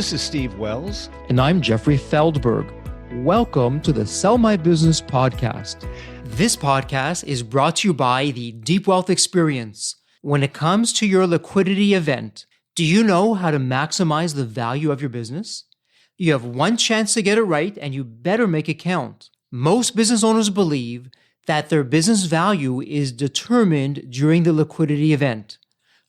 This is Steve Wells. And I'm Jeffrey Feldberg. Welcome to the Sell My Business podcast. This podcast is brought to you by the Deep Wealth Experience. When it comes to your liquidity event, do you know how to maximize the value of your business? You have one chance to get it right, and you better make it count. Most business owners believe that their business value is determined during the liquidity event.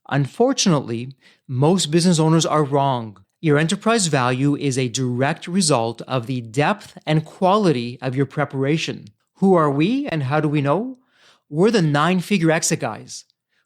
Unfortunately, most business owners are wrong. Your enterprise value is a direct result of the depth and quality of your preparation. Who are we and how do we know? We're the 9-figure exit guys.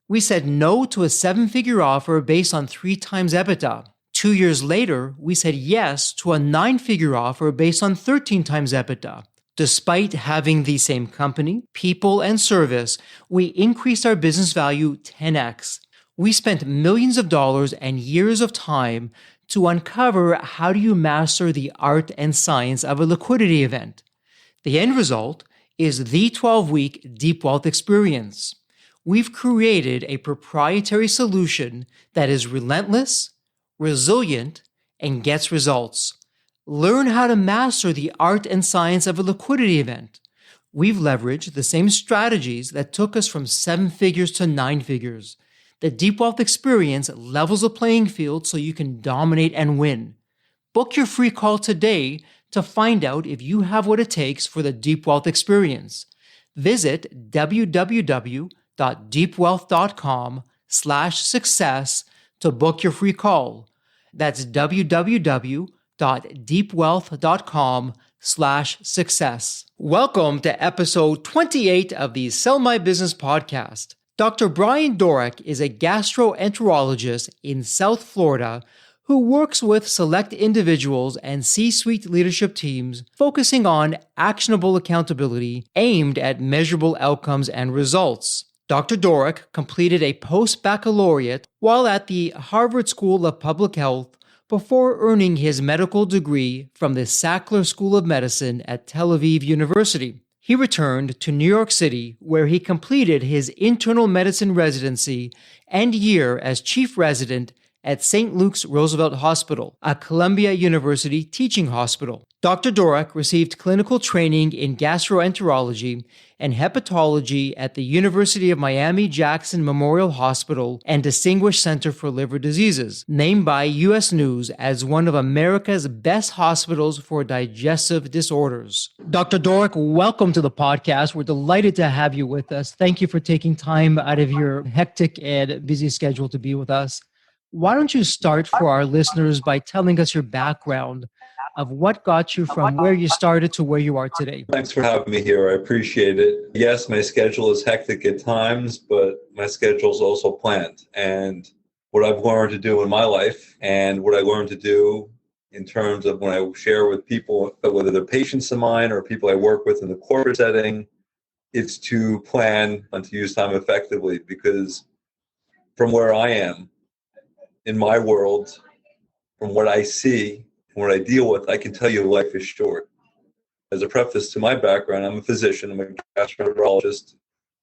We said no to a 7-figure offer based on 3 times EBITDA. 2 years later, we said yes to a 9-figure offer based on 13 times EBITDA. Despite having the same company, people, and service, we increased our business value 10x. We spent millions of dollars and years of time to uncover how do you master the art and science of a liquidity event. The end result is the 12-week Deep Wealth Experience. We've created a proprietary solution that is relentless, resilient, and gets results. Learn how to master the art and science of a liquidity event. We've leveraged the same strategies that took us from 7 figures to 9 figures. The Deep Wealth Experience levels the playing field so you can dominate and win. Book your free call today to find out if you have what it takes for the Deep Wealth Experience. Visit www.deepwealth.com/success to book your free call. That's www.deepwealth.com/success. Welcome to episode 28 of the Sell My Business podcast. Dr. Brian Doorek is a gastroenterologist in South Florida who works with select individuals and C-suite leadership teams focusing on actionable accountability aimed at measurable outcomes and results. Dr. Doorek completed a post-Baccalaureate while at the Harvard School of Public Health before earning his medical degree from the Sackler School of Medicine at Tel Aviv University. He returned to New York City, where he completed his Internal Medicine Residency and year as chief resident at St. Luke's Roosevelt Hospital, a Columbia University teaching hospital. Dr. Doorek received clinical training in gastroenterology and hepatology at the University of Miami-Jackson Memorial Hospital and Distinguished Center for Liver Diseases, named by U.S. News as one of America's best hospitals for digestive disorders. Dr. Doorek, welcome to the podcast. We're delighted to have you with us. Thank you for taking time out of your hectic and busy schedule to be with us. Why don't you start for our listeners by telling us your background of what got you from where you started to where you are today? Thanks for having me here. I appreciate it. Yes, my schedule is hectic at times, but my schedule is also planned. And what I've learned to do in my life and what I learned to do in terms of when I share with people, whether they're patients of mine or people I work with in the corporate setting, it's to plan and to use time effectively. Because from where I am, in my world, from what I see and what I deal with, I can tell you life is short. As a preface to my background, I'm a physician. I'm a gastroenterologist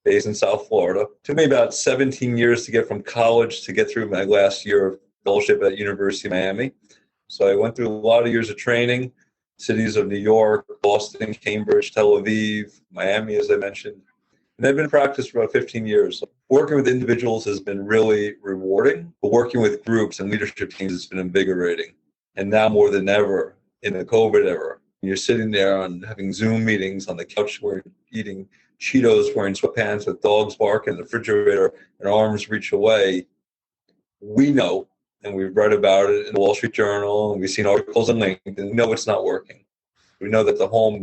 based in South Florida. It took me about 17 years to get from college to get through my last year of fellowship at University of Miami. So I went through a lot of years of training, cities of New York, Boston, Cambridge, Tel Aviv, Miami, as I mentioned. And I've been in practice for about 15 years. Working with individuals has been really rewarding, but working with groups and leadership teams has been invigorating. And now more than ever, in the COVID era, you're sitting there and having Zoom meetings on the couch where you're eating Cheetos, wearing sweatpants with dogs barking in the refrigerator and arms reach away. We know, and we've read about it in the Wall Street Journal, and we've seen articles on LinkedIn, we know it's not working. We know that the home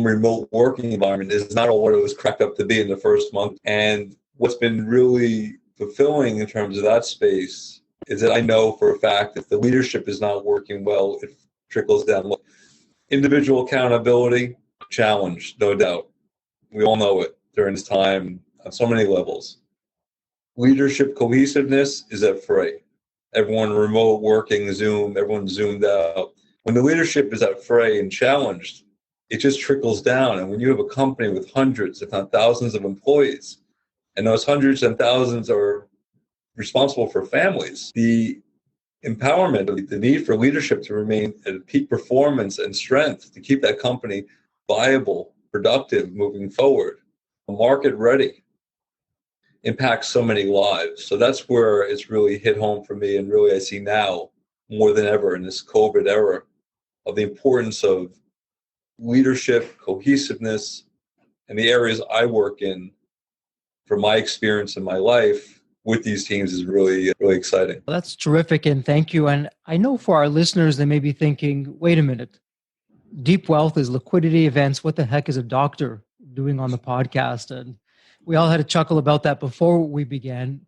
remote working environment is not all what it was cracked up to be in the first month. And what's been really fulfilling in terms of that space is that I know for a fact if the leadership is not working well, it trickles down. Individual accountability, challenge, no doubt. We all know it during this time on so many levels. Leadership cohesiveness is at fray. Everyone remote working, Zoom, everyone's zoomed out. When the leadership is at fray and challenged, it just trickles down. And when you have a company with hundreds, if not thousands of employees, and those hundreds and thousands are responsible for families, the empowerment, the need for leadership to remain at peak performance and strength to keep that company viable, productive, moving forward, market ready, impacts so many lives. So that's where it's really hit home for me. And really, I see now more than ever in this COVID era of the importance of leadership, cohesiveness, and the areas I work in from my experience in my life with these teams is really, really exciting. Well, that's terrific. And thank you. And I know for our listeners, they may be thinking, wait a minute, deep wealth is liquidity events. What the heck is a doctor doing on the podcast? And we all had a chuckle about that before we began.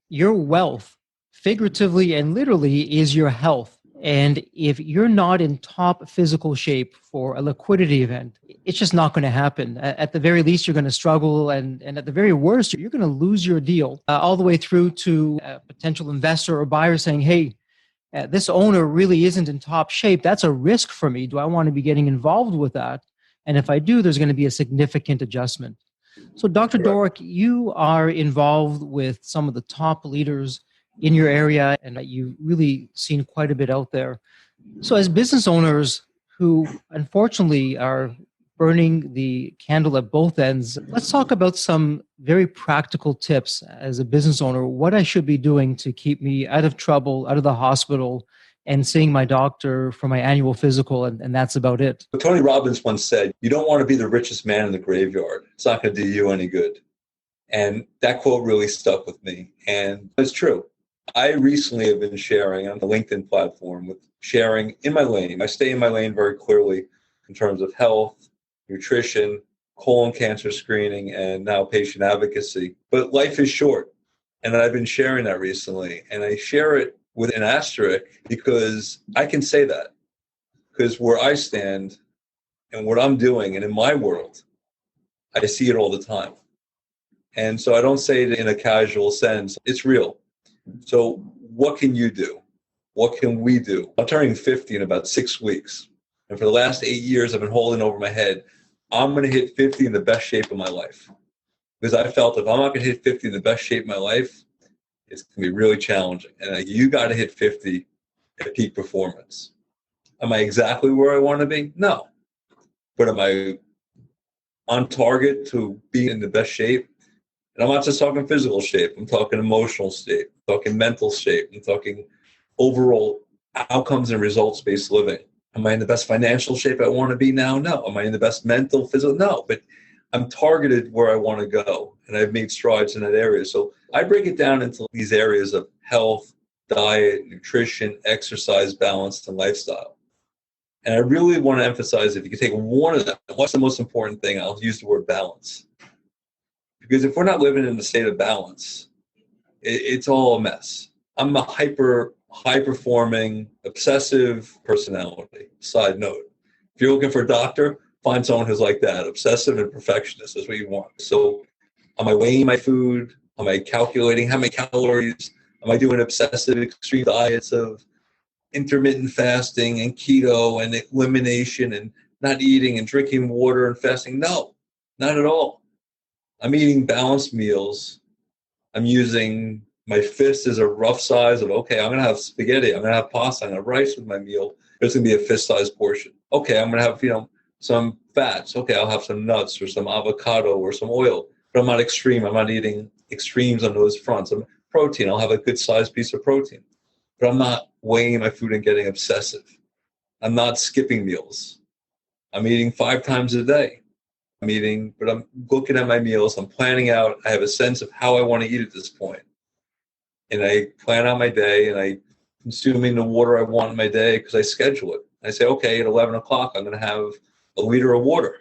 Your wealth, figuratively and literally, is your health. And if you're not in top physical shape for a liquidity event, it's just not going to happen. At the very least, you're going to struggle. And at the very worst, you're going to lose your deal, all the way through to a potential investor or buyer saying, hey, this owner really isn't in top shape. That's a risk for me. Do I want to be getting involved with that? And if I do, there's going to be a significant adjustment. So Dr. Doorek, you are involved with some of the top leaders in your area, and you've really seen quite a bit out there. So as business owners who unfortunately are burning the candle at both ends, let's talk about some very practical tips as a business owner, what I should be doing to keep me out of trouble, out of the hospital, and seeing my doctor for my annual physical, and that's about it. Tony Robbins once said, you don't want to be the richest man in the graveyard. It's not going to do you any good. And that quote really stuck with me. And it's true. I recently have been sharing on the LinkedIn platform with sharing in my lane. I stay in my lane very clearly in terms of health, nutrition, colon cancer screening, and now patient advocacy. But life is short. And I've been sharing that recently. And I share it with an asterisk because I can say that. Because where I stand and what I'm doing and in my world, I see it all the time. And so I don't say it in a casual sense. It's real. So what can you do? What can we do? I'm turning 50 in about 6 weeks. And for the last 8 years, I've been holding over my head, I'm going to hit 50 in the best shape of my life. Because I felt if I'm not going to hit 50 in the best shape of my life, it's going to be really challenging. And you got to hit 50 at peak performance. Am I exactly where I want to be? No. But am I on target to be in the best shape? And I'm not just talking physical shape. I'm talking emotional shape. I'm talking mental shape. I'm talking overall outcomes and results-based living. Am I in the best financial shape I want to be now? No. Am I in the best mental, physical? No. But I'm targeted where I want to go. And I've made strides in that area. So I break it down into these areas of health, diet, nutrition, exercise, balance, and lifestyle. And I really want to emphasize, if you could take one of them, what's the most important thing? I'll use the word balance. Because if we're not living in a state of balance, it's all a mess. I'm a high-performing, obsessive personality. Side note, if you're looking for a doctor, find someone who's like that, obsessive and perfectionist. That's what you want. So am I weighing my food? Am I calculating how many calories? Am I doing obsessive, extreme diets of intermittent fasting and keto and elimination and not eating and drinking water and fasting? No, not at all. I'm eating balanced meals. I'm using my fist as a rough size of, okay, I'm going to have spaghetti. I'm going to have pasta. I'm going to have rice with my meal. It's going to be a fist-sized portion. Okay, I'm going to have, some fats. Okay, I'll have some nuts or some avocado or some oil. But I'm not extreme. I'm not eating extremes on those fronts. I'm protein. I'll have a good-sized piece of protein. But I'm not weighing my food and getting obsessive. I'm not skipping meals. I'm eating 5 times a day. But I'm looking at my meals. I'm planning out. I have a sense of how I want to eat at this point. And I plan out my day, and I consuming the water I want in my day because I schedule it. I say, okay, at 11 o'clock, I'm going to have a liter of water.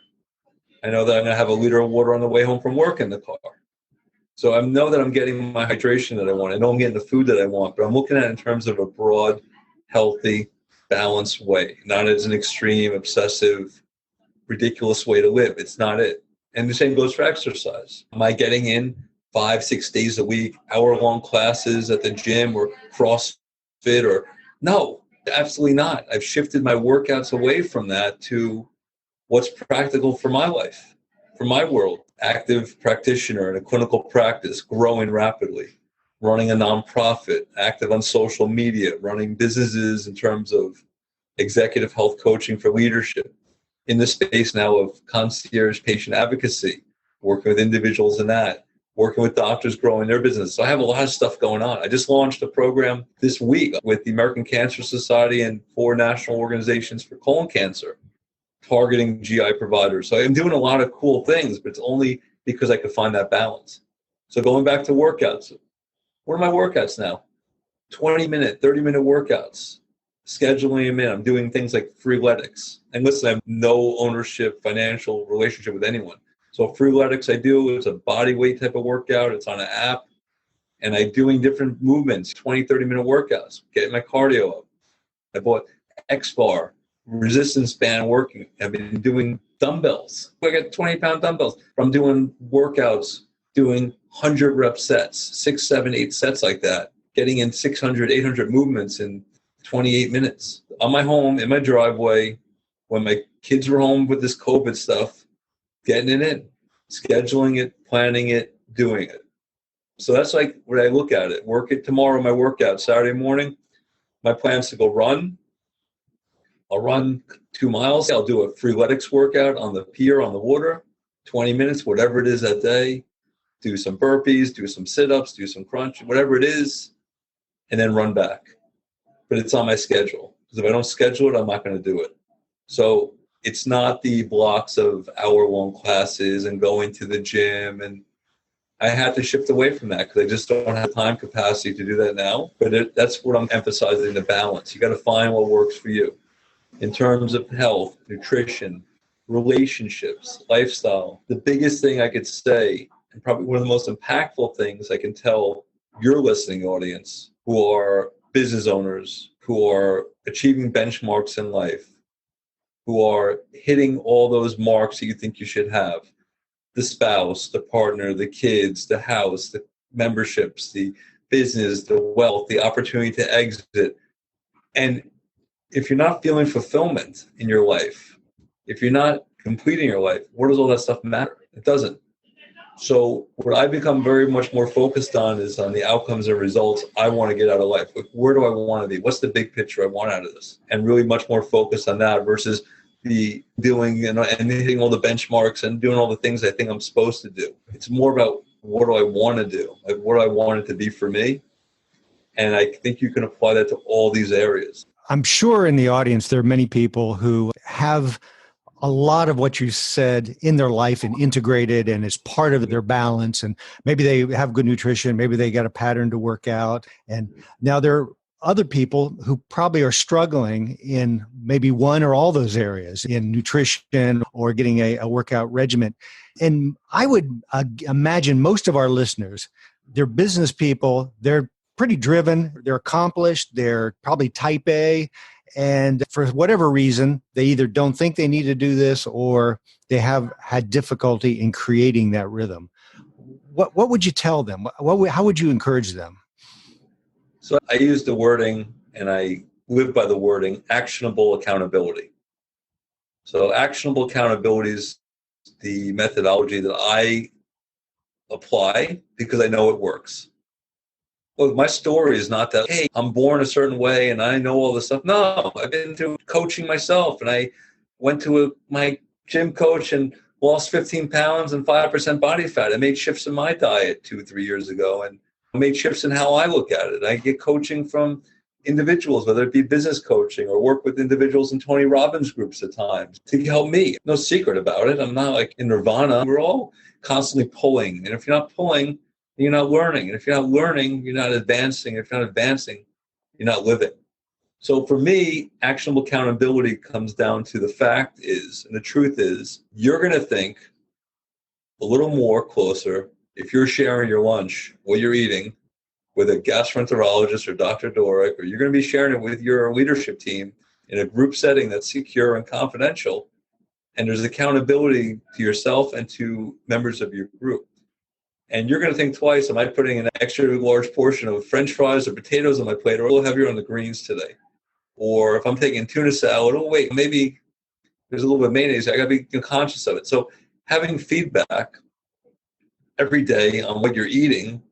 I know that I'm going to have a liter of water on the way home from work in the car. So I know that I'm getting my hydration that I want. I know I'm getting the food that I want, but I'm looking at it in terms of a broad, healthy, balanced way, not as an extreme, obsessive, ridiculous way to live. It's not it. And the same goes for exercise. Am I getting in 5-6 days a week, hour-long classes at the gym or CrossFit or no, absolutely not. I've shifted my workouts away from that to what's practical for my life, for my world. Active practitioner in a clinical practice, growing rapidly, running a nonprofit, active on social media, running businesses in terms of executive health coaching for leadership, in the space now of concierge patient advocacy, working with individuals in that, working with doctors growing their business. So I have a lot of stuff going on. I just launched a program this week with the American Cancer Society and 4 national organizations for colon cancer, targeting GI providers. So I'm doing a lot of cool things, but it's only because I could find that balance. So going back to workouts, what are my workouts now? 20-minute, 30-minute workouts, scheduling them in. I'm doing things like freeletics. And listen, I have no ownership, financial relationship with anyone. So freeletics I do is a body weight type of workout. It's on an app. And I'm doing different movements, 20, 30-minute workouts, getting my cardio up. I bought X-Bar, resistance band working. I've been doing dumbbells. I got 20-pound dumbbells. I'm doing workouts, doing 100 rep sets, 6, 7, 8 sets like that, getting in 600, 800 movements in 28 minutes. On my home, in my driveway, when my kids were home with this COVID stuff, getting it in, scheduling it, planning it, doing it. So that's like what I look at it. Work it tomorrow, my workout, Saturday morning. My plan is to go run. I'll run 2 miles. I'll do a freeletics workout on the pier, on the water, 20 minutes, whatever it is that day. Do some burpees, do some sit-ups, do some crunch, whatever it is, and then run back. But it's on my schedule. Because if I don't schedule it, I'm not going to do it. So it's not the blocks of hour-long classes and going to the gym. And I had to shift away from that because I just don't have time capacity to do that now. But that's what I'm emphasizing, the balance. You got to find what works for you in terms of health, nutrition, relationships, lifestyle. The biggest thing I could say, and probably one of the most impactful things I can tell your listening audience who are business owners, who are achieving benchmarks in life, who are hitting all those marks that you think you should have, the spouse, the partner, the kids, the house, the memberships, the business, the wealth, the opportunity to exit. And if you're not feeling fulfillment in your life, if you're not completing your life, what does all that stuff matter? It doesn't. So what I've become very much more focused on is on the outcomes and results I want to get out of life. Like, where do I want to be? What's the big picture I want out of this? And really much more focused on that versus the doing and hitting all the benchmarks and doing all the things I think I'm supposed to do. It's more about what do I want to do? Like, what do I want it to be for me? And I think you can apply that to all these areas. I'm sure in the audience, there are many people who have a lot of what you said in their life and integrated and is part of their balance. And maybe they have good nutrition. Maybe they got a pattern to work out. And now there are other people who probably are struggling in maybe one or all those areas in nutrition or getting a workout regimen. And I would imagine most of our listeners, they're business people, they're pretty driven, they're accomplished, they're probably type A. And for whatever reason, they either don't think they need to do this or they have had difficulty in creating that rhythm. What would you tell them? How would you encourage them? So I use the wording, and I live by the wording, actionable accountability. So actionable accountability is the methodology that I apply because I know it works. Well, my story is not that, hey, I'm born a certain way and I know all this stuff. No, I've been through coaching myself, and I went to my gym coach and lost 15 pounds and 5% body fat. I made shifts in my diet 2-3 years ago and made shifts in how I look at it. I get coaching from individuals, whether it be business coaching or work with individuals in Tony Robbins groups at times to help me. No secret about it. I'm not like in nirvana. We're all constantly pulling. And if you're not pulling, you're not learning. And if you're not learning, you're not advancing. If you're not advancing, you're not living. So for me, actionable accountability comes down to the fact is, and the truth is, you're going to think a little more closer if you're sharing your lunch, what you're eating, with a gastroenterologist or Dr. Doorek, or you're going to be sharing it with your leadership team in a group setting that's secure and confidential, and there's accountability to yourself and to members of your group. And you're going to think twice, am I putting an extra large portion of French fries or potatoes on my plate, or a little heavier on the greens today? Or if I'm taking tuna salad, oh, wait, maybe there's a little bit of mayonnaise. I got to be conscious of it. So having feedback every day on what you're eating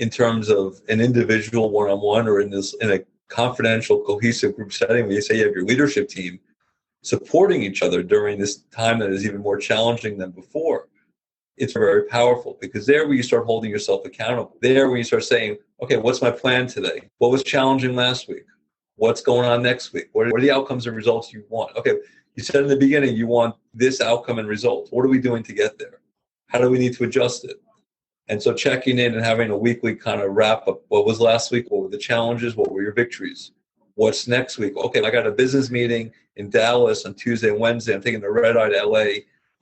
in terms of an individual one-on-one or in a confidential, cohesive group setting where you say you have your leadership team supporting each other during this time that is even more challenging than before, it's very powerful, because there where you start holding yourself accountable, there where you start saying, okay, what's my plan today? What was challenging last week? What's going on next week? What are the outcomes and results you want? Okay, you said in the beginning you want this outcome and result. What are we doing to get there? How do we need to adjust it? And so checking in and having a weekly kind of wrap up. What was last week? What were the challenges? What were your victories? What's next week? Okay, I got a business meeting in Dallas on Tuesday and Wednesday. I'm taking the red eye to LA.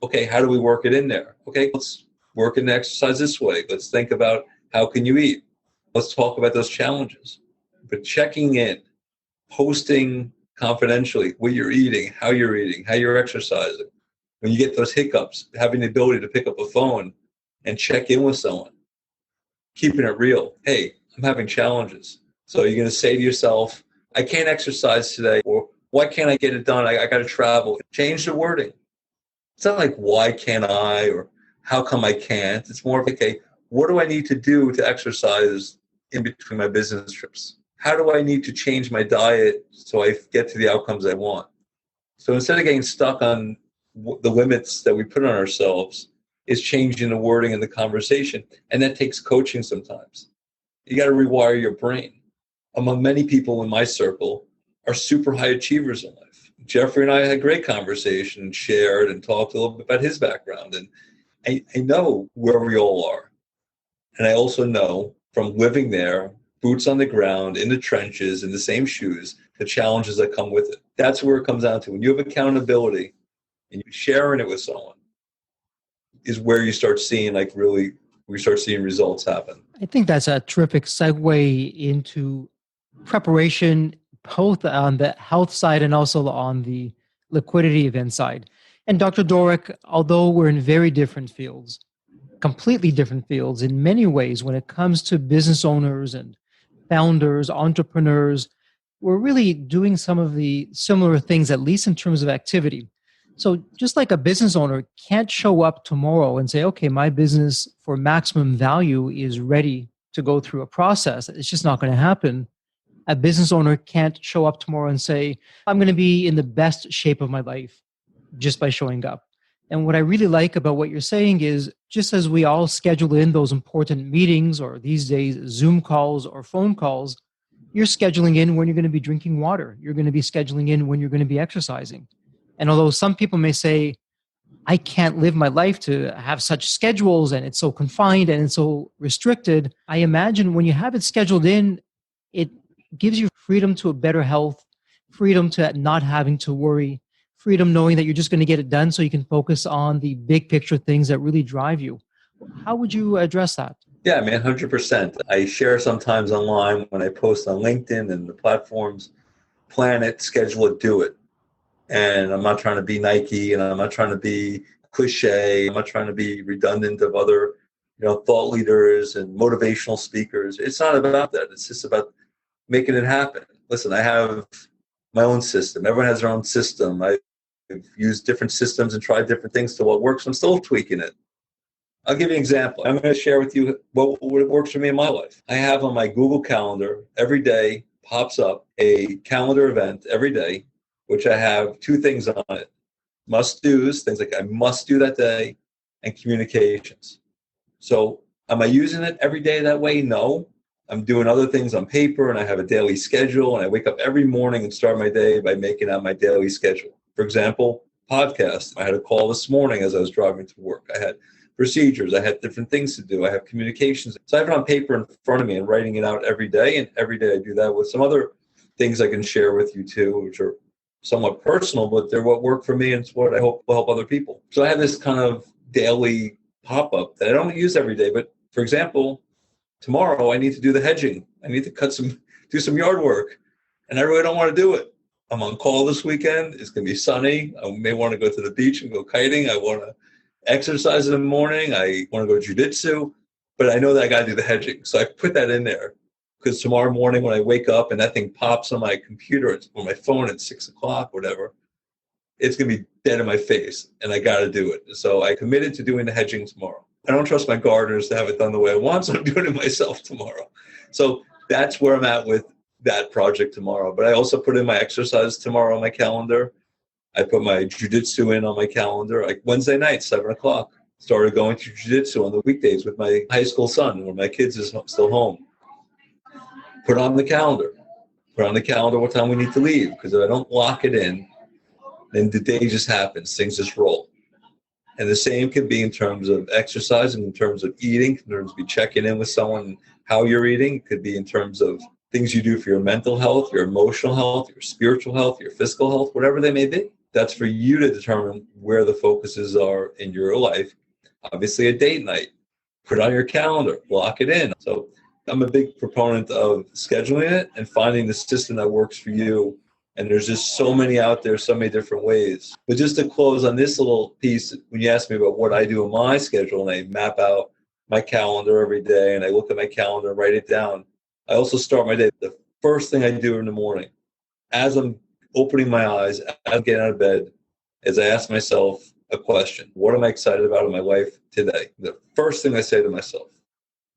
Okay, how do we work it in there? Okay, let's work and exercise this way. Let's think about how can you eat. Let's talk about those challenges. But checking in, posting confidentially what you're eating, how you're exercising. When you get those hiccups, having the ability to pick up a phone and check in with someone, keeping it real. Hey, I'm having challenges. So you're going to say to yourself, I can't exercise today, or why can't I get it done? I got to travel. Change the wording. It's not like, why can't I, or how come I can't? It's more of, okay, what do I need to do to exercise in between my business trips? How do I need to change my diet so I get to the outcomes I want? So instead of getting stuck on the limits that we put on ourselves, is changing the wording in the conversation. And that takes coaching sometimes. You got to rewire your brain. Among many people in my circle are super high achievers in life. Jeffrey and I had a great conversation and shared and talked a little bit about his background. And I know where we all are. And I also know from living there, boots on the ground, in the trenches, in the same shoes, the challenges that come with it. That's where it comes down to. When you have accountability and you're sharing it with someone, is where you start seeing results happen. I think that's a terrific segue into preparation, both on the health side and also on the liquidity event side. And Dr. Doorek, although we're in very different fields, completely different fields in many ways when it comes to business owners and founders, entrepreneurs, we're really doing some of the similar things, at least in terms of activity. So just like a business owner can't show up tomorrow and say, okay, my business for maximum value is ready to go through a process. It's just not going to happen. A business owner can't show up tomorrow and say, I'm going to be in the best shape of my life just by showing up. And what I really like about what you're saying is, just as we all schedule in those important meetings, or these days Zoom calls or phone calls, you're scheduling in when you're going to be drinking water. You're going to be scheduling in when you're going to be exercising. And although some people may say, I can't live my life to have such schedules and it's so confined and it's so restricted, I imagine when you have it scheduled in, it gives you freedom to a better health, freedom to not having to worry, freedom knowing that you're just going to get it done so you can focus on the big picture things that really drive you. How would you address that? Yeah, I mean, 100%. I share sometimes online when I post on LinkedIn and the platforms, plan it, schedule it, do it. And I'm not trying to be Nike, and I'm not trying to be cliche. I'm not trying to be redundant of other, thought leaders and motivational speakers. It's not about that. It's just about making it happen. Listen, I have my own system. Everyone has their own system. I've used different systems and tried different things to what works. I'm still tweaking it. I'll give you an example. I'm going to share with you what works for me in my life. I have on my Google Calendar every day pops up a calendar event every day, which I have 2 things on it. Must-dos, things like I must do that day, and communications. So am I using it every day that way? No. I'm doing other things on paper, and I have a daily schedule, and I wake up every morning and start my day by making out my daily schedule. For example, podcasts. I had a call this morning as I was driving to work. I had procedures. I had different things to do. I have communications. So I have it on paper in front of me and writing it out every day, and every day I do that with some other things I can share with you too, which are somewhat personal, but they're what work for me and it's what I hope will help other people. So I have this kind of daily pop-up that I don't use every day. But for example, tomorrow I need to do the hedging. I need to do some yard work, and I really don't want to do it. I'm on call this weekend. It's going to be sunny. I may want to go to the beach and go kiting. I want to exercise in the morning. I want to go jiu-jitsu, but I know that I got to do the hedging. So I put that in there. Because tomorrow morning when I wake up and that thing pops on my computer or my phone at 6 o'clock, whatever, it's going to be dead in my face, and I got to do it. So I committed to doing the hedging tomorrow. I don't trust my gardeners to have it done the way I want, so I'm doing it myself tomorrow. So that's where I'm at with that project tomorrow. But I also put in my exercise tomorrow on my calendar. I put my jiu-jitsu in on my calendar, like Wednesday night, 7 o'clock. Started going to jiu-jitsu on the weekdays with my high school son when my kids is still home. Put on the calendar. Put on the calendar what time we need to leave, because if I don't lock it in, then the day just happens. Things just roll. And the same can be in terms of exercise, and in terms of eating, in terms of be checking in with someone, how you're eating. It could be in terms of things you do for your mental health, your emotional health, your spiritual health, your physical health, whatever they may be. That's for you to determine where the focuses are in your life. Obviously, a date night. Put on your calendar. Lock it in. So I'm a big proponent of scheduling it and finding the system that works for you. And there's just so many out there, so many different ways. But just to close on this little piece, when you ask me about what I do in my schedule, and I map out my calendar every day, and I look at my calendar and write it down, I also start my day. The first thing I do in the morning, as I'm opening my eyes, as I'm getting out of bed, is I ask myself a question. What am I excited about in my life today? The first thing I say to myself.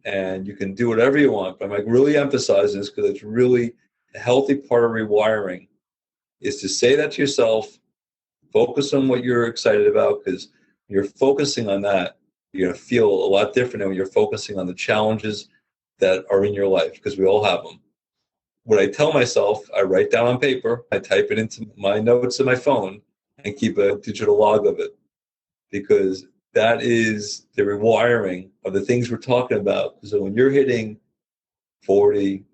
And you can do whatever you want, but I'm like really emphasizing this because it's really a healthy part of rewiring is to say that to yourself, focus on what you're excited about, because you're focusing on that, you're going to feel a lot different than when you're focusing on the challenges that are in your life, because we all have them. What I tell myself, I write down on paper, I type it into my notes in my phone and keep a digital log of it, because that is the rewiring of the things we're talking about. So when you're hitting 40,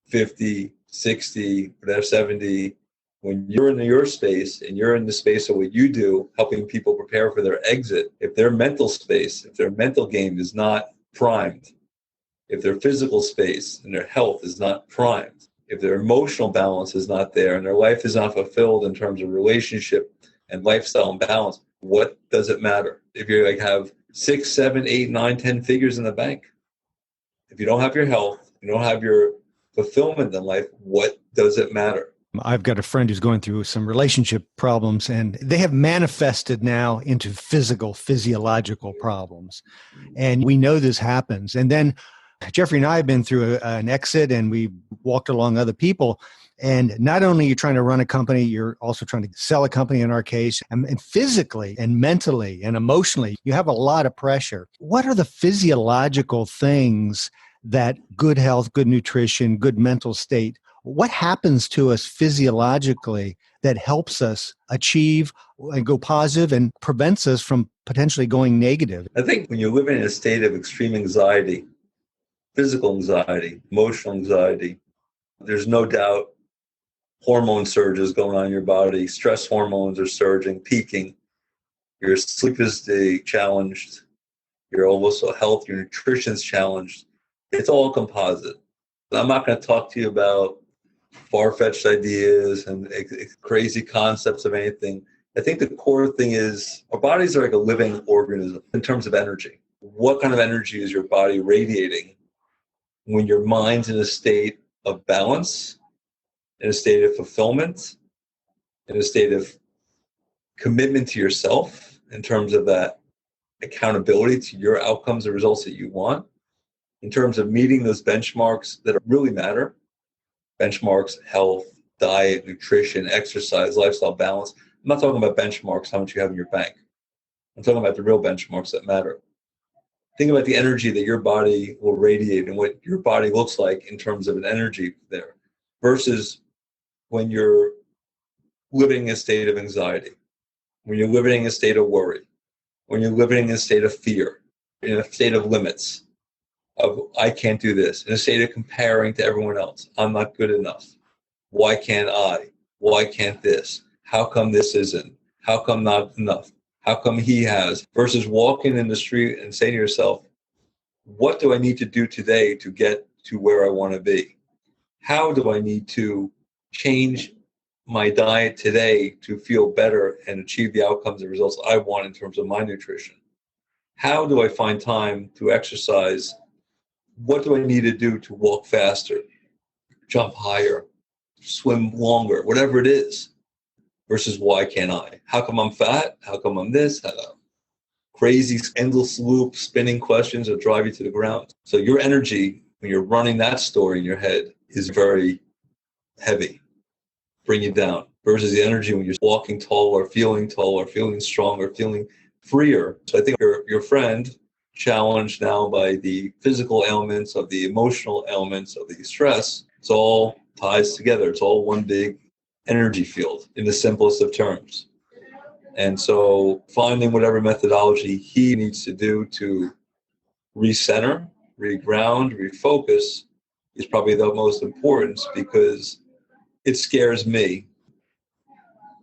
50, 60, whatever, 70, when you're in your space and you're in the space of what you do, helping people prepare for their exit, if their mental space, if their mental game is not primed, if their physical space and their health is not primed, if their emotional balance is not there and their life is not fulfilled in terms of relationship and lifestyle and balance, what does it matter? If you like have 6, 7, 8, 9, 10 figures in the bank, if you don't have your health, you don't have your fulfillment in life, what does it matter? I've got a friend who's going through some relationship problems, and they have manifested now into physiological problems. And we know this happens. And then Jeffrey and I have been through an exit, and we walked along other people. And not only are you trying to run a company, you're also trying to sell a company in our case. And physically and mentally and emotionally, you have a lot of pressure. What are the physiological things that good health, good nutrition, good mental state, what happens to us physiologically that helps us achieve and go positive and prevents us from potentially going negative? I think when you're living in a state of extreme anxiety, physical anxiety, emotional anxiety, there's no doubt hormone surges going on in your body. Stress hormones are surging, peaking. Your sleep is challenged. Your also health, your nutrition's challenged. It's all composite. I'm not going to talk to you about far-fetched ideas and crazy concepts of anything. I think the core thing is our bodies are like a living organism in terms of energy. What kind of energy is your body radiating when your mind's in a state of balance, in a state of fulfillment, in a state of commitment to yourself in terms of that accountability to your outcomes and results that you want, in terms of meeting those benchmarks that really matter, benchmarks, health, diet, nutrition, exercise, lifestyle balance. I'm not talking about benchmarks, how much you have in your bank. I'm talking about the real benchmarks that matter. Think about the energy that your body will radiate and what your body looks like in terms of an energy there versus when you're living in a state of anxiety, when you're living in a state of worry, when you're living in a state of fear, in a state of limits, of I can't do this, in a state of comparing to everyone else. I'm not good enough. Why can't I? Why can't this? How come this isn't? How come not enough? How come he has? Versus walking in the street and saying to yourself, what do I need to do today to get to where I want to be? How do I need to change my diet today to feel better and achieve the outcomes and results I want in terms of my nutrition? How do I find time to exercise? What do I need to do to walk faster, jump higher, swim longer, whatever it is, versus why can't I? How come I'm fat? How come I'm this? crazy, endless loop, spinning questions that drive you to the ground. So your energy, when you're running that story in your head, is very heavy, bring you down, versus the energy when you're walking taller, feeling stronger, feeling freer. So I think your friend, challenged now by the physical ailments, of the emotional ailments, of the stress, it's all ties together. It's all one big energy field in the simplest of terms. And so finding whatever methodology he needs to do to recenter, reground, refocus is probably the most important, because it scares me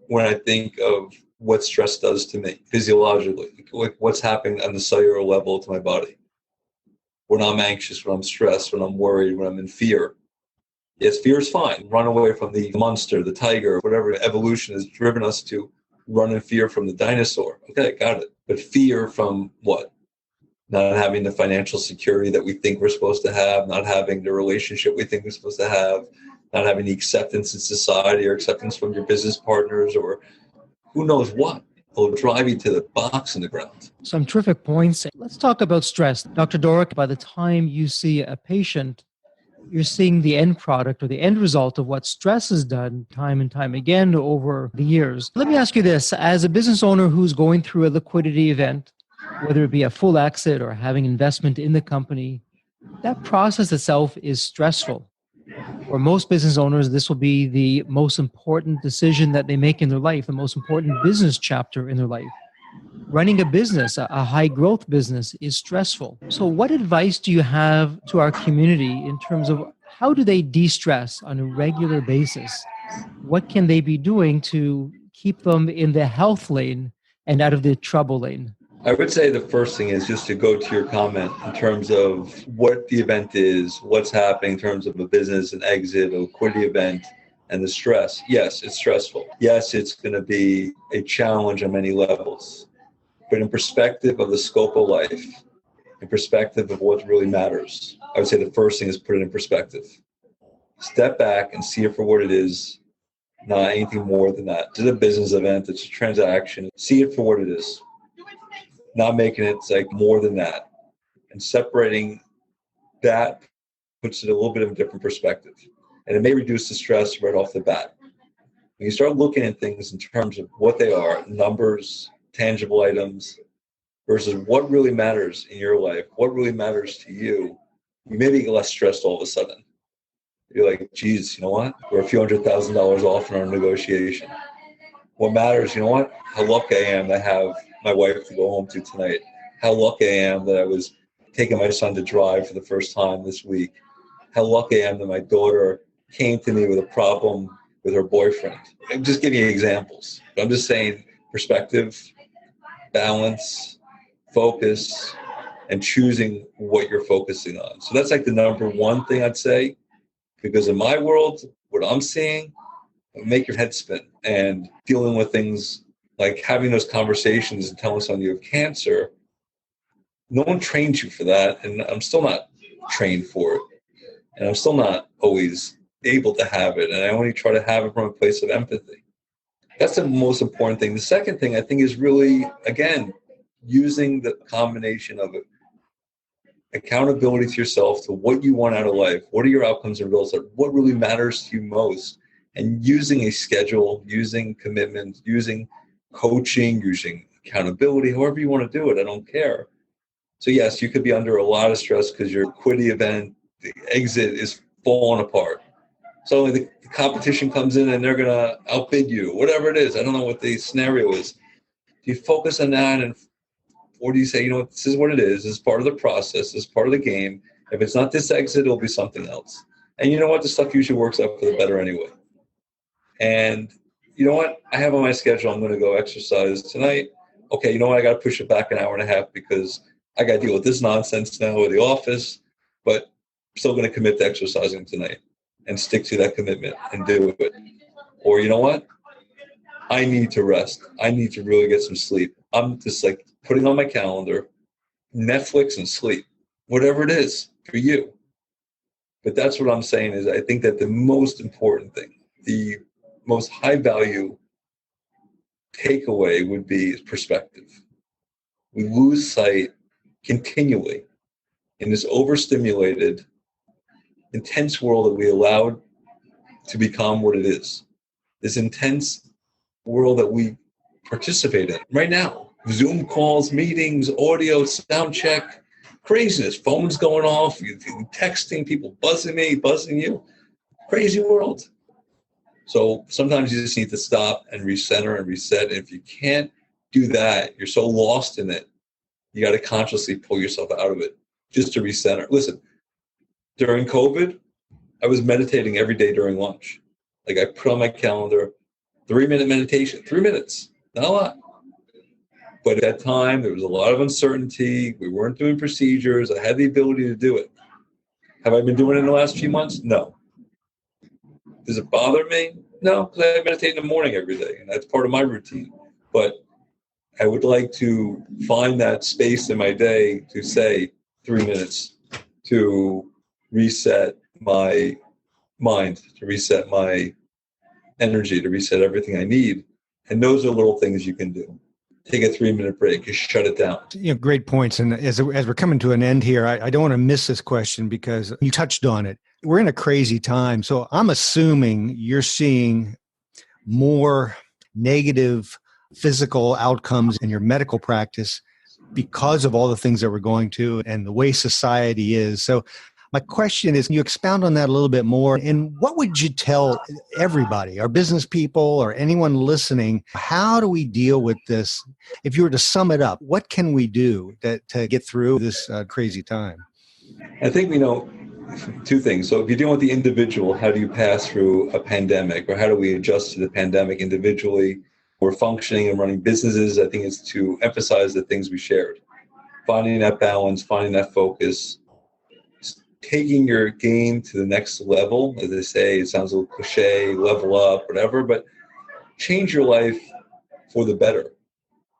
when I think of what stress does to me physiologically, like what's happening on the cellular level to my body. When I'm anxious, when I'm stressed, when I'm worried, when I'm in fear. Yes, fear is fine. Run away from the monster, the tiger, whatever evolution has driven us to run in fear from the dinosaur. Okay, got it. But fear from what? Not having the financial security that we think we're supposed to have, not having the relationship we think we're supposed to have, not having the acceptance in society or acceptance from your business partners, or who knows what will drive you to the box in the ground. Some terrific points. Let's talk about stress. Dr. Doorek, by the time you see a patient, you're seeing the end product or the end result of what stress has done time and time again over the years. Let me ask you this. As a business owner who's going through a liquidity event, whether it be a full exit or having investment in the company, that process itself is stressful. For most business owners, this will be the most important decision that they make in their life, the most important business chapter in their life. Running a business, a high growth business, is stressful. So what advice do you have to our community in terms of how do they de-stress on a regular basis? What can they be doing to keep them in the health lane and out of the trouble lane? I would say the first thing is just to go to your comment in terms of what the event is, what's happening in terms of a business, an exit, a liquidity event, and the stress. Yes, it's stressful. Yes, it's going to be a challenge on many levels. But in perspective of the scope of life, in perspective of what really matters, I would say the first thing is put it in perspective. Step back and see it for what it is, not anything more than that. It's a business event, it's a transaction. See it for what it is. Not making it like more than that. And separating that puts it a little bit of a different perspective. And it may reduce the stress right off the bat. When you start looking at things in terms of what they are, numbers, tangible items, versus what really matters in your life, what really matters to you, you may be less stressed all of a sudden. You're like, geez, you know what? We're a few $100,000 off in our negotiation. What matters, you know what? How lucky I am to have my wife to go home to tonight. How lucky I am that I was taking my son to drive for the first time this week. How lucky I am that my daughter came to me with a problem with her boyfriend. I'm just giving you examples. I'm just saying perspective, balance, focus, and choosing what you're focusing on. So that's like the number one thing I'd say, because in my world, what I'm seeing, make your head spin, and dealing with things like having those conversations and telling someone you have cancer. No one trains you for that, and I'm still not trained for it, and I'm still not always able to have it, and I only try to have it from a place of empathy. That's the most important thing. The second thing I think is really, again, using the combination of accountability to yourself, to what you want out of life, what are your outcomes and goals, what really matters to you most, and using a schedule, using commitment, using coaching, using accountability, however you want to do it, I don't care. So yes, you could be under a lot of stress because your liquidity event, the exit is falling apart. So the competition comes in and they're going to outbid you, whatever it is. I don't know what the scenario is. Do you focus on that, or do you say, you know what, this is what it is. This is part of the process. This is part of the game. If it's not this exit, it'll be something else. And you know what? The stuff usually works out for the better anyway. And you know what? I have on my schedule, I'm going to go exercise tonight. Okay, you know what? I got to push it back an hour and a half because I got to deal with this nonsense now with the office, but I'm still going to commit to exercising tonight and stick to that commitment and do it. Or you know what? I need to rest. I need to really get some sleep. I'm just like putting on my calendar, Netflix and sleep, whatever it is for you. But that's what I'm saying is I think that the most important thing, the most high value takeaway would be perspective, we lose sight continually in this overstimulated, intense world that we allowed to become what it is. This intense world that we participate in right now. Zoom calls, meetings, audio, sound check, craziness, phones going off, texting, people buzzing me, buzzing you. Crazy world. So sometimes you just need to stop and recenter and reset. And if you can't do that, you're so lost in it, you got to consciously pull yourself out of it just to recenter. Listen, during COVID, I was meditating every day during lunch. Like I put on my calendar, 3-minute meditation, 3 minutes, not a lot. But at that time, there was a lot of uncertainty. We weren't doing procedures. I had the ability to do it. Have I been doing it in the last few months? No. Does it bother me? No, because I meditate in the morning every day, and that's part of my routine. But I would like to find that space in my day to say 3 minutes to reset my mind, to reset my energy, to reset everything I need. And those are little things you can do. Take a 3-minute break, just shut it down. Great points. And as we're coming to an end here, I don't want to miss this question because you touched on it. We're in a crazy time. So I'm assuming you're seeing more negative physical outcomes in your medical practice because of all the things that we're going to and the way society is. So my question is, can you expound on that a little bit more? And what would you tell everybody, our business people or anyone listening, how do we deal with this? If you were to sum it up, what can we do to get through this crazy time? I think we know two things. So if you're dealing with the individual, how do you pass through a pandemic, or how do we adjust to the pandemic individually? We're functioning and running businesses. I think it's to emphasize the things we shared. Finding that balance, finding that focus, taking your game to the next level. As they say, it sounds a little cliche, level up, whatever, but change your life for the better.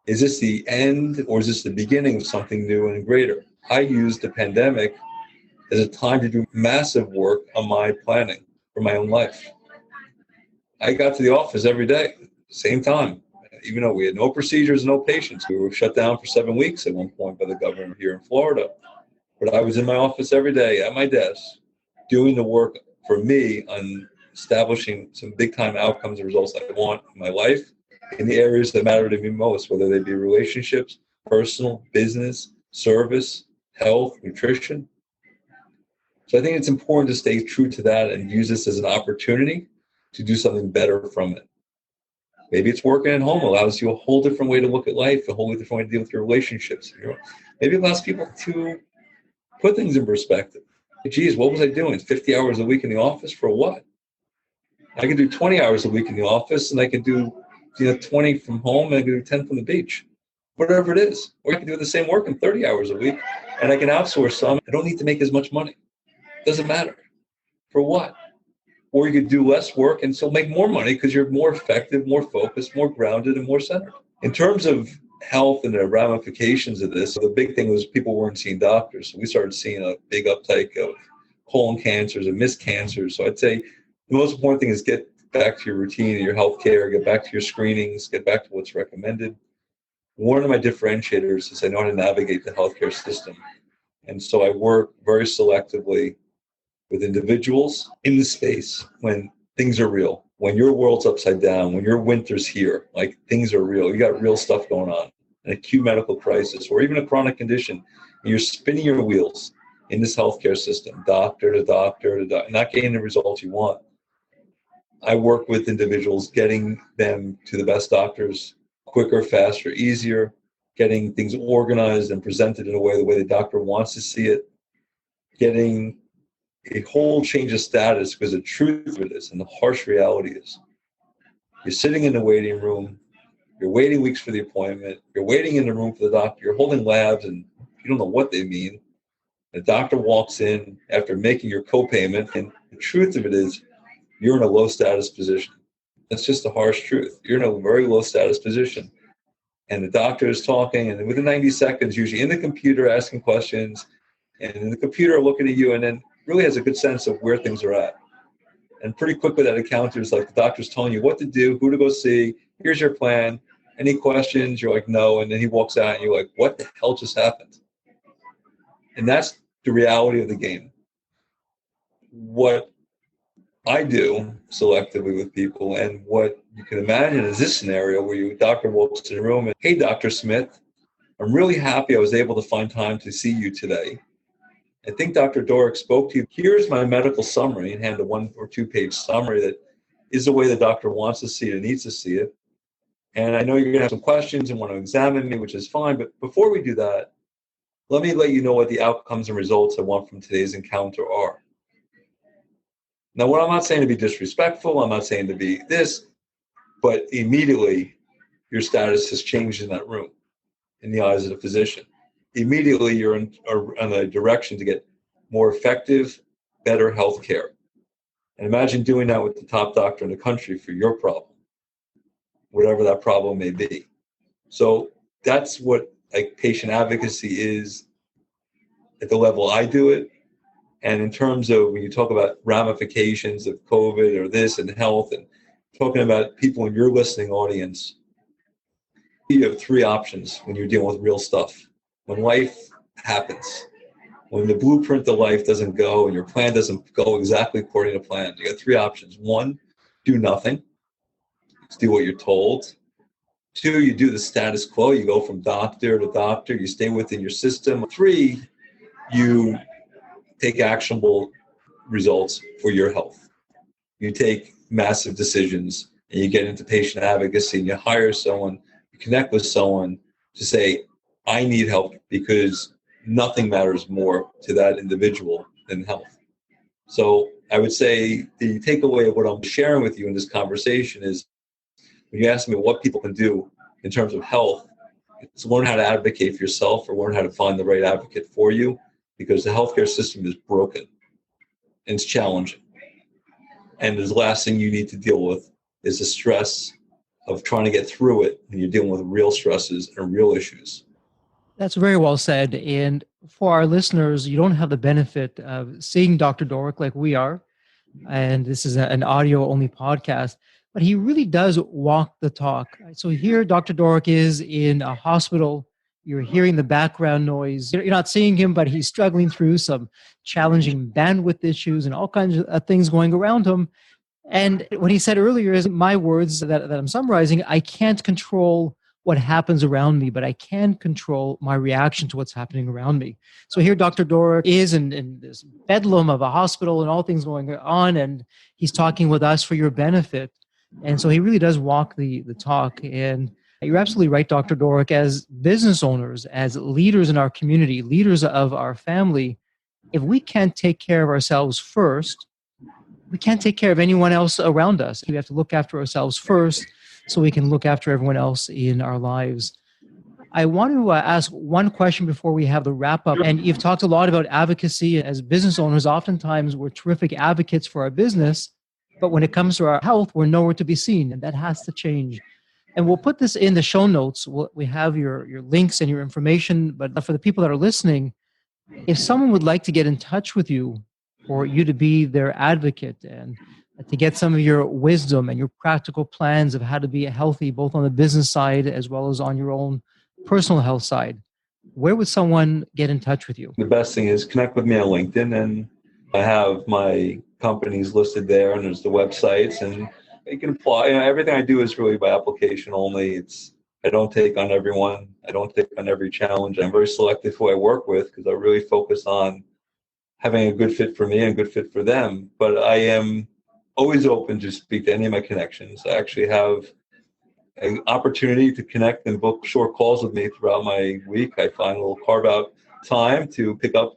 Is this the end, or is this the beginning of something new and greater? I used the pandemic as a time to do massive work on my planning for my own life. I got to the office every day, same time, even though we had no procedures, no patients. We were shut down for 7 weeks at one point by the governor here in Florida. But I was in my office every day at my desk doing the work for me on establishing some big time outcomes and results I want in my life in the areas that matter to me most, whether they be relationships, personal, business, service, health, nutrition. So I think it's important to stay true to that and use this as an opportunity to do something better from it. Maybe it's working at home allows you a whole different way to look at life, a whole different way to deal with your relationships. Maybe it allows people to put things in perspective. Geez, what was I doing? 50 hours a week in the office for what? I can do 20 hours a week in the office, and I can do 20 from home, and I can do 10 from the beach. Whatever it is. Or I can do the same work in 30 hours a week, and I can outsource some. I don't need to make as much money. Doesn't matter. For what? Or you could do less work and still make more money because you're more effective, more focused, more grounded, and more centered. In terms of health and the ramifications of this, the big thing was people weren't seeing doctors. So we started seeing a big uptake of colon cancers and missed cancers. So I'd say the most important thing is get back to your routine and your health care, get back to your screenings, get back to what's recommended. One of my differentiators is I know how to navigate the healthcare system. And so I work very selectively with individuals in the space when things are real, when your world's upside down, when your winter's here, like things are real. You got real stuff going on, an acute medical crisis or even a chronic condition, and you're spinning your wheels in this healthcare system, doctor to doctor to doctor, not getting the results you want. I work with individuals, getting them to the best doctors quicker, faster, easier, getting things organized and presented in a way, the way the doctor wants to see it, getting a whole change of status, because the truth of it is, and the harsh reality is, you're sitting in the waiting room, you're waiting weeks for the appointment, you're waiting in the room for the doctor, you're holding labs and you don't know what they mean. The doctor walks in after making your copayment, and the truth of it is, you're in a low status position. That's just the harsh truth. You're in a very low status position. And the doctor is talking, and within 90 seconds, usually in the computer asking questions, and in the computer looking at you, and then really has a good sense of where things are at. And pretty quickly that encounter is like the doctor's telling you what to do, who to go see, here's your plan, Any questions? You're like, no. And then he walks out and you're like, what the hell just happened? And that's the reality of the game. What I do selectively with people, and what you can imagine is this scenario where your doctor walks in the room and, hey, Dr. Smith, I'm really happy I was able to find time to see you today. I think Dr. Doorek spoke to you. Here's my medical summary, and hand a 1 or 2 page summary that is the way the doctor wants to see it and needs to see it. And I know you're going to have some questions and want to examine me, which is fine. But before we do that, let me let you know what the outcomes and results I want from today's encounter are. Now, what I'm not saying to be disrespectful, I'm not saying to be this, but immediately your status has changed in that room in the eyes of the physician. Immediately you're in a direction to get more effective, better health care. And imagine doing that with the top doctor in the country for your problem, whatever that problem may be. So that's what patient advocacy is at the level I do it. And in terms of when you talk about ramifications of COVID or this and health, and talking about people in your listening audience, you have 3 options when you're dealing with real stuff. When life happens, when the blueprint of life doesn't go and your plan doesn't go exactly according to plan, you got 3 options. 1, do nothing. Just do what you're told. 2, you do the status quo. You go from doctor to doctor. You stay within your system. 3, you take actionable results for your health. You take massive decisions and you get into patient advocacy and you hire someone, you connect with someone to say, I need help, because nothing matters more to that individual than health. So I would say the takeaway of what I'm sharing with you in this conversation is, when you ask me what people can do in terms of health, it's learn how to advocate for yourself, or learn how to find the right advocate for you, because the healthcare system is broken and it's challenging. And the last thing you need to deal with is the stress of trying to get through it when you're dealing with real stresses and real issues. That's very well said. And for our listeners, you don't have the benefit of seeing Dr. Doorek like we are. And this is an audio-only podcast. But he really does walk the talk. So here, Dr. Doorek is in a hospital. You're hearing the background noise. You're not seeing him, but he's struggling through some challenging bandwidth issues and all kinds of things going around him. And what he said earlier is, my words that I'm summarizing, I can't control what happens around me, but I can control my reaction to what's happening around me. So here Dr. Doorek is in this bedlam of a hospital and all things going on, and he's talking with us for your benefit. And so he really does walk the talk. And you're absolutely right, Dr. Doorek. As business owners, as leaders in our community, leaders of our family, if we can't take care of ourselves first, we can't take care of anyone else around us. We have to look after ourselves first so we can look after everyone else in our lives. I want to ask one question before we have the wrap up. And you've talked a lot about advocacy. As business owners, oftentimes we're terrific advocates for our business, but when it comes to our health, we're nowhere to be seen, and that has to change. And we'll put this in the show notes. We have your links and your information. But for the people that are listening, if someone would like to get in touch with you, for you to be their advocate and to get some of your wisdom and your practical plans of how to be healthy, both on the business side as well as on your own personal health side, where would someone get in touch with you? The best thing is connect with me on LinkedIn, and I have my companies listed there, and there's the websites, and you can apply. Everything I do is really by application only. I don't take on everyone. I don't take on every challenge. I'm very selective who I work with, because I really focus on having a good fit for me and a good fit for them. But I am always open to speak to any of my connections. I actually have an opportunity to connect and book short calls with me throughout my week. I find we'll carve out time to pick up,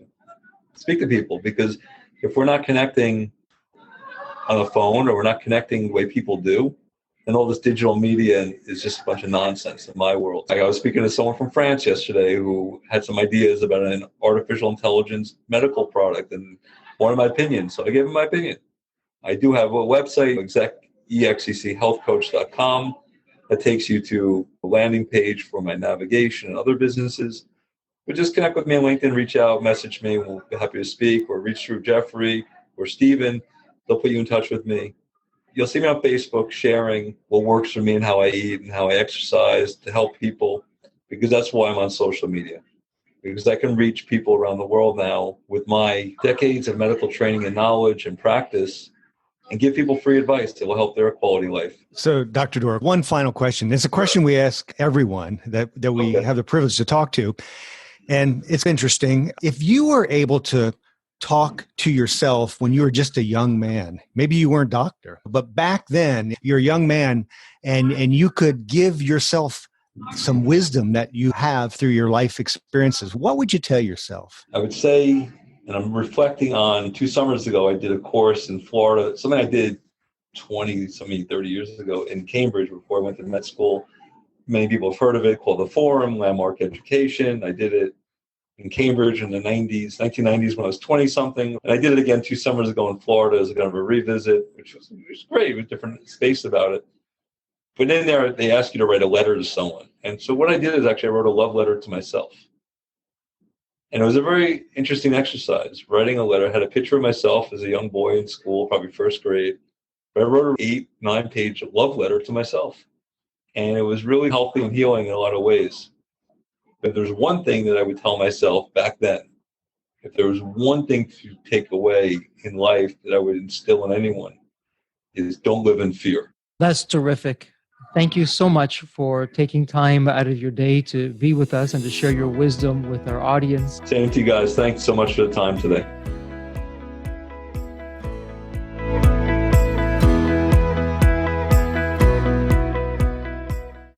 speak to people, because if we're not connecting on the phone, or we're not connecting the way people do, and all this digital media is just a bunch of nonsense in my world. Like, I was speaking to someone from France yesterday who had some ideas about an artificial intelligence medical product and wanted my opinion. So I gave him my opinion. I do have a website, exechealthcoach.com, that takes you to a landing page for my navigation and other businesses. But just connect with me on LinkedIn, reach out, message me. We'll be happy to speak, or reach through Jeffrey or Steven. They'll put you in touch with me. you'll see me on Facebook sharing what works for me and how I eat and how I exercise to help people, because that's why I'm on social media. Because I can reach people around the world now with my decades of medical training and knowledge and practice and give people free advice that will help their quality life. So, Dr. Doorek, one final question. It's a question we ask everyone that we have the privilege to talk to. And it's interesting. If you were able to talk to yourself when you were just a young man, maybe you weren't a doctor, but back then you're a young man and you could give yourself some wisdom that you have through your life experiences, what would you tell yourself? I would say, and I'm reflecting on 2 summers ago, I did a course in Florida, something I did 30 years ago in Cambridge before I went to med school. Many people have heard of it, called the Forum, Landmark Education. I did it in Cambridge in the 1990s when I was 20-something. And I did it again 2 summers ago in Florida as a kind of a revisit, which was great. It was a different space about it. But in there, they ask you to write a letter to someone. And so what I did is actually I wrote a love letter to myself. And it was a very interesting exercise, writing a letter. I had a picture of myself as a young boy in school, probably first grade. But I wrote an 8-9-page love letter to myself. And it was really helping and healing in a lot of ways. But there's one thing that I would tell myself back then. If there was one thing to take away in life that I would instill in anyone, is don't live in fear. That's terrific. Thank you so much for taking time out of your day to be with us and to share your wisdom with our audience. Same to you guys. Thanks so much for the time today.